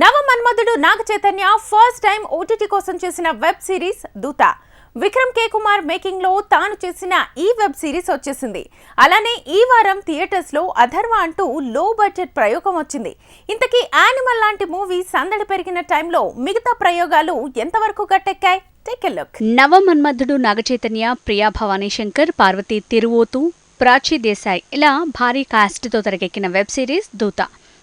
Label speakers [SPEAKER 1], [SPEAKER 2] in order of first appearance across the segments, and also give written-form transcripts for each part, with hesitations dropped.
[SPEAKER 1] నవ మన్మధుడు Naga Chaitanya first time OTT కోసం చేసిన వెబ్ సిరీస్ దూత. విక్రమ్ కే కుమార్ మేకింగ్ లో తాను చేసిన ఈ వెబ్ సిరీస్ వచ్చేసింది. అలానే ఈ వారం థియేటర్స్ లో అధర్వ అంటూ లో బడ్జెట్ ప్రయోగం వచ్చింది. ఇంతకీ యానిమల్ లాంటి మూవీ సందడి పెరిగిన టైంలో మిగతా ప్రయోగాలు ఎంతవరకు గట్టెక్కాయి? Take a look.
[SPEAKER 2] నవ మన్మధుడు నాగ చైతన్య, ప్రియా భవానీ శంకర్, పార్వతి తిరువోతు, ప్రాచీ దేశాయ్ ఇలా భారీ కాస్ట్ తో తెరకెక్కిన వెబ్ సిరీస్ దూత.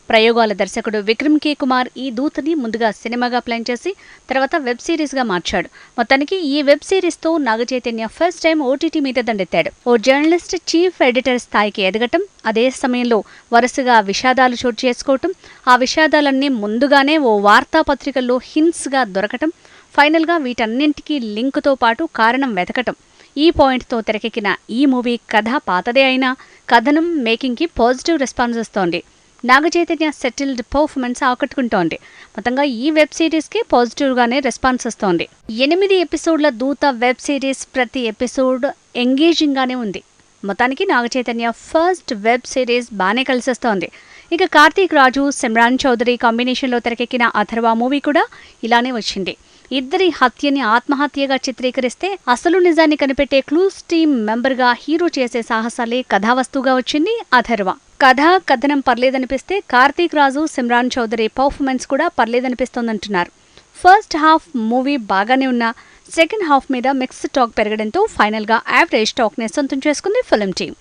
[SPEAKER 2] ప్రయోగాల దర్శకుడు విక్రమ్ కే కుమార్ ఈ దూతని ముందుగా సినిమాగా ప్లాన్ చేసి తర్వాత వెబ్ సిరీస్ గా మార్చాడు. మొత్తానికి ఈ వెబ్ సిరీస్ తో Naga Chaitanya first time OTT మీద దండెత్తాడు. ఓ జర్నలిస్ట్ చీఫ్ ఎడిటర్ స్థాయికి ఎదగటం, అదే సమయంలో వరుసగా విషాదాలు చోటు చేసుకోవటం, ఆ విషాదాలన్నీ ముందుగానే ఓ వార్తాపత్రికల్లో హింట్స్ గా దొరకటం, ఫైనల్ గా వీటన్నింటికీ లింక్ తో పాటు కారణం వెతకటం. ఈ పాయింట్ తో తెరకెక్కిన ఈ మూవీ కథ పాతదే అయినా కథనం మేకింగ్ కి పాజిటివ్ రెస్పాన్స్ వస్తోంది. Naga Chaitanya settled performance ఆకట్టుకుంటోంది. మొత్తంగా ఈ వెబ్ సిరీస్ కి పాజిటివ్ గానే రెస్పాన్స్ వస్తోంది. 8 ఎపిసోడ్ల దూత వెబ్ సిరీస్ ప్రతి ఎపిసోడ్ ఎంగేజింగ్ గానే ఉంది. మొత్తానికి Naga Chaitanya first web series బానే కలిసొస్తోంది. ఇక కార్తీక్ రాజు, సిమ్రాన్ చౌదరి కాంబినేషన్లో తెరకెక్కిన అథర్వ మూవీ కూడా ఇలానే వచ్చింది. ఇద్దరి హత్యని ఆత్మహత్యగా చిత్రీకరిస్తే అసలు నిజాన్ని కనిపెట్టే క్లూస్ టీమ్ మెంబర్ గా హీరో చేసే సాహసాలే కథావస్తువుగా వచ్చింది అథర్వ. కథనం పర్లేదనిపిస్తే కార్తీక్ రాజు, సిమ్రాన్ చౌదరి పర్ఫార్మెన్స్ కూడా పర్లేదనిపిస్తోందంటున్నారు. ఫస్ట్ హాఫ్ మూవీ బాగానే ఉన్నా సెకండ్ హాఫ్ మీద మిక్స్డ్ టాక్ పెరగడంతో ఫైనల్ గా యావరేజ్ టాక్ ని సొంతం చేసుకుంది ఫిల్మ్ టీమ్.